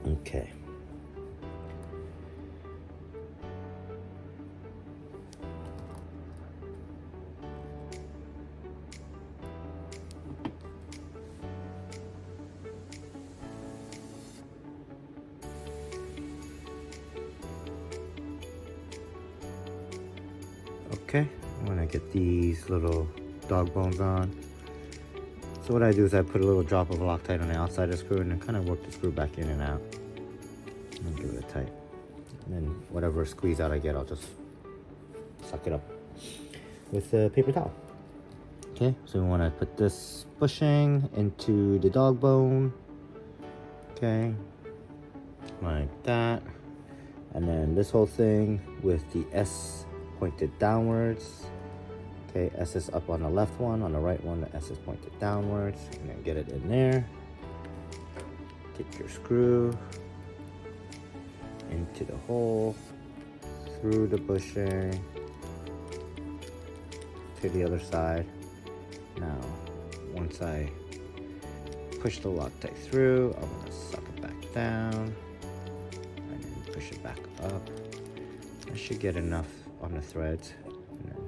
Okay. Okay, I'm gonna get these little dog bones on. So what I do is I put a little drop of Loctite on the outside of the screw and then kind of work the screw back in and out. And give it a tight. And then whatever squeeze out I get, I'll just suck it up with a paper towel. Okay, so we want to put this bushing into the dog bone. Okay, like that. And then this whole thing with the S pointed downwards. Okay, S is up on the left one, on the right one, the S is pointed downwards. And then get it in there. Get your screw into the hole, through the bushing, to the other side. Now, once I push the Loctite through, I'm gonna suck it back down, and then push it back up. I should get enough on the threads, and then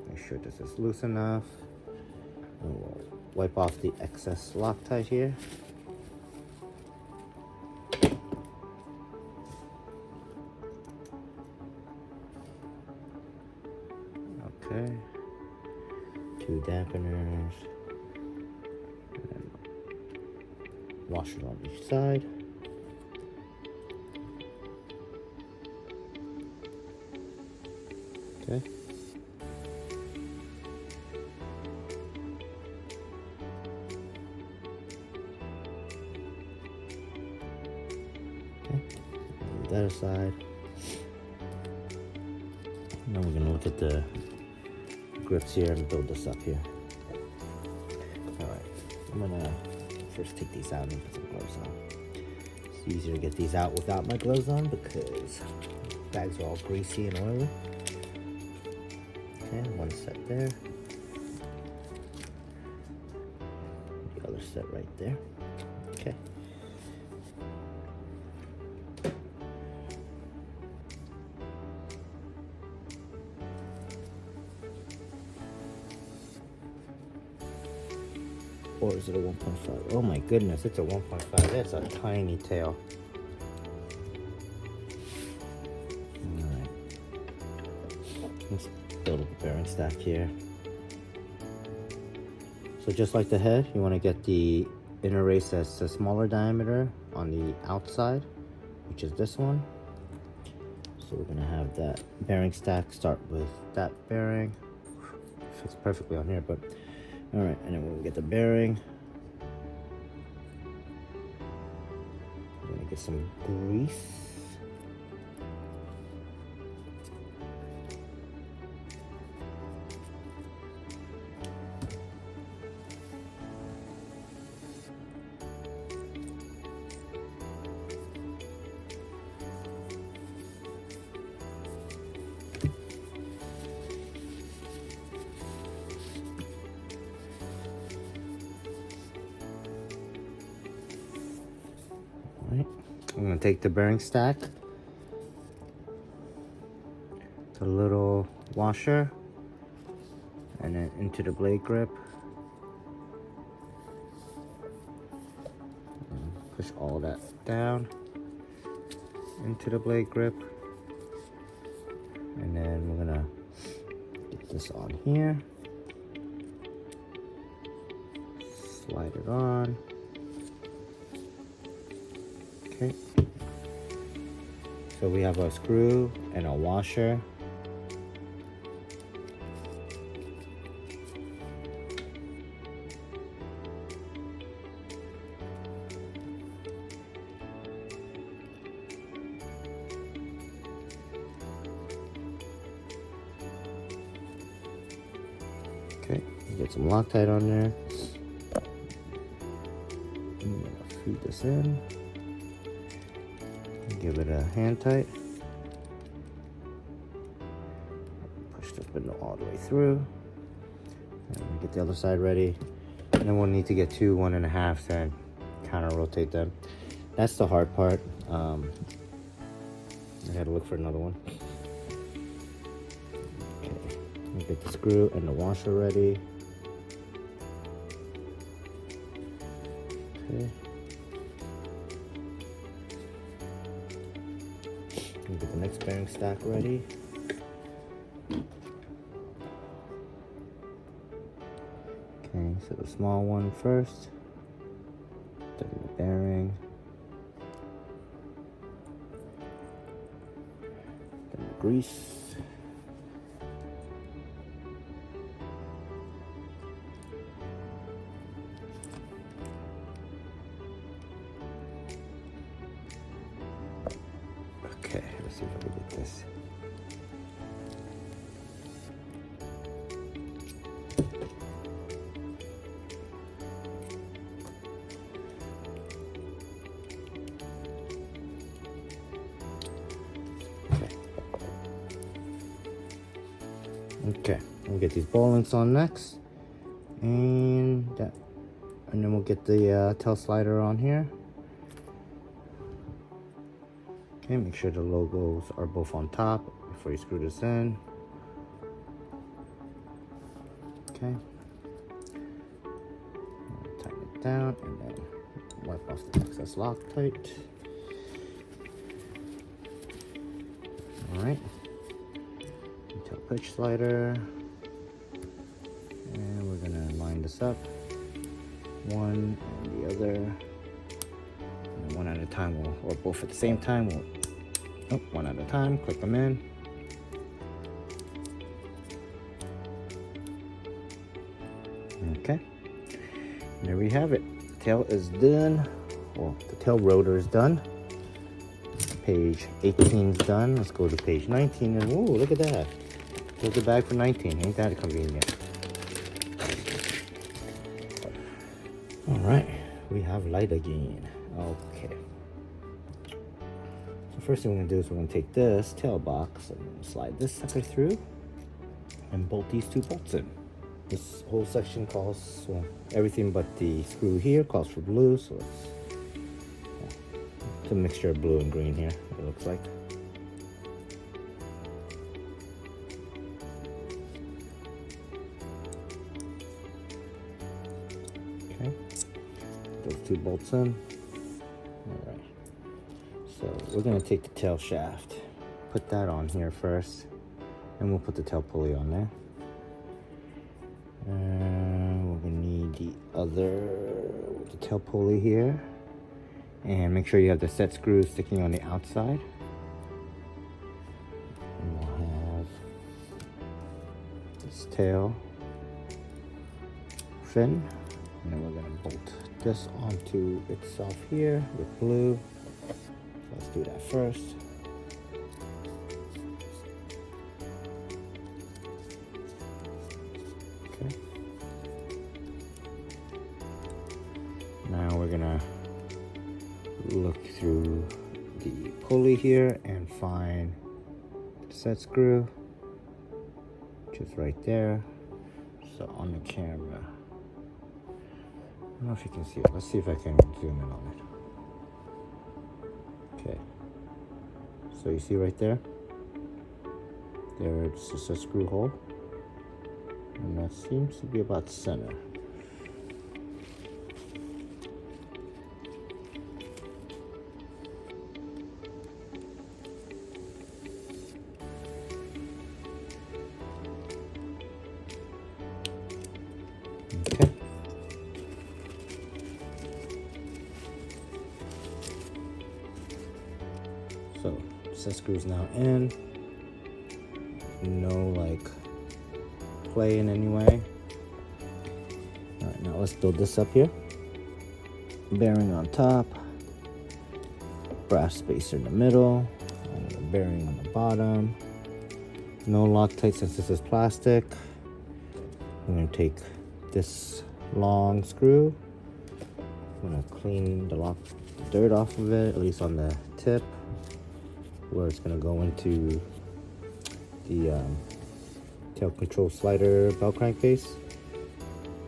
make sure this is loose enough. And we'll wipe off the excess Loctite here. Okay, 2 dampeners, and then washer on each side. Okay. Okay, leave that aside. Now we're gonna look at the grips here and build this up here. Alright, I'm gonna first take these out and put some gloves on. It's easier to get these out without my gloves on because bags are all greasy and oily. Okay, one set there. The other set right there. Okay. Or is it a 1.5? Oh my goodness, it's a 1.5. That's a tiny tail. Alright. Let's build up a bearing stack here. So just like the head, you want to get the inner race that's a smaller diameter on the outside, which is this one. So we're going to have that bearing stack start with that bearing. Fits perfectly on here, but all right, and then we'll get the bearing. I'm gonna get some grease. I'm going to take the bearing stack, the little washer, and then into the blade grip. And push all that down into the blade grip. And then we're going to get this on here. Slide it on. Okay. So we have a screw and a washer. Okay, get some Loctite on there. I'm gonna feed this in. Give it a hand tight. Push the spindle all the way through. And get the other side ready. And then we'll need to get two 1.5s and counter rotate them. That's the hard part. I gotta look for another one. Okay, let me get the screw and the washer ready. Okay. Let me get the next bearing stack ready. Okay, so the small one first, then the bearing, then the grease, okay, let's see if I can get this. Okay, we'll get these ball links on next, and then we'll get the tail slider on here. Okay, make sure the logos are both on top before you screw this in. Okay, tighten it down and then wipe off the excess Loctite. All right. Pitch slider, and we're gonna line this up, one and the other, and one at a time, or both at the same time. One at a time. Click them in. Okay, and there we have it. The tail is done. Well, the tail rotor is done. Page 18 is done. Let's go to page 19, and whoa, look at that. There's a bag for 19. Ain't that convenient? All right, we have light again. Okay. So first thing we're gonna do is we're gonna take this tail box and slide this sucker through and bolt these two bolts in. This whole section calls, well, everything but the screw here calls for blue, so it's a mixture of blue and green here, it looks like. Okay, those two bolts in. All right, so we're gonna take the tail shaft, put that on here first, and we'll put the tail pulley on there. And we're gonna need the tail pulley here, and make sure you have the set screw sticking on the outside. And we'll have this tail fin, and then we're gonna bolt this onto itself here with blue. So let's do that first. Okay. Now we're gonna look through the pulley here and find the set screw, which is right there. So on the camera, I don't know if you can see it. Let's see if I can zoom in on it. Okay. So you see right there? There's just a screw hole. And that seems to be about center. Okay. So, set screw's now in. No like play in any way. Alright, now let's build this up here. Bearing on top, brass spacer in the middle, and a bearing on the bottom. No Loctite since this is plastic. I'm going to take this long screw. I'm going to clean the dirt off of it, at least on the tip, where it's going to go into the tail control slider belt crankcase.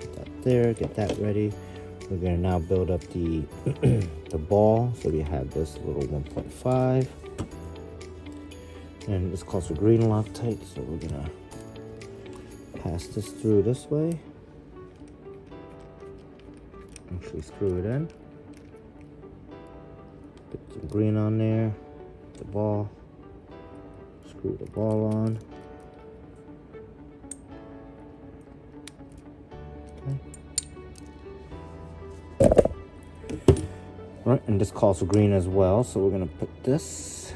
Put that there, get that ready. We're going to now build up the the ball. So we have this little 1.5, and this calls for green Loctite, so we're gonna pass this through this way. Actually screw it in. Put some green on there, the ball, screw the ball on. Right, and this calls for green as well, so we're gonna put this,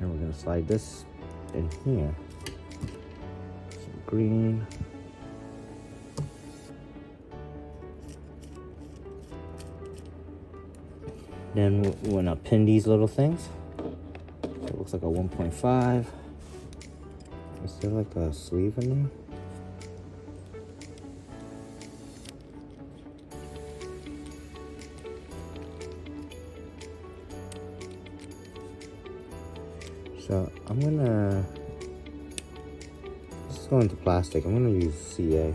and we're gonna slide this in here. Some green. Then we're gonna pin these little things. So it looks like a 1.5. Is there like a sleeve in there? So I'm gonna, this is going to plastic. I'm gonna use CA.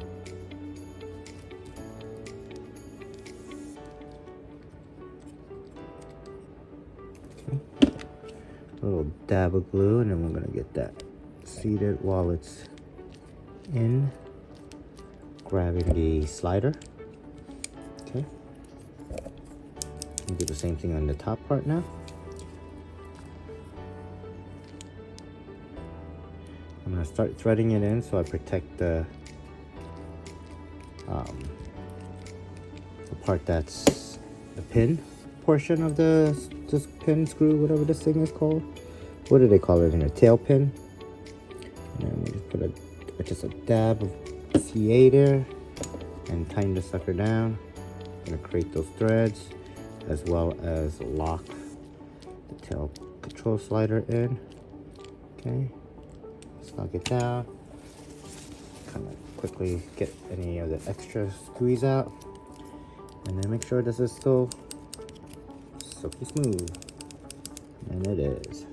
Okay. A little dab of glue, and then we're gonna get that seated while it's in, grabbing the slider. Okay. We'll do the same thing on the top part now. I'm gonna start threading it in so I protect the part that's the pin portion of this pin screw, whatever this thing is called. What do they call it in a tail pin? And then we just put just a dab of CA there and tighten the sucker down. I'm gonna create those threads as well as lock the tail control slider in. Okay. Lock it down, kind of quickly get any of the extra squeeze out, and then make sure this is still silky smooth, and it is.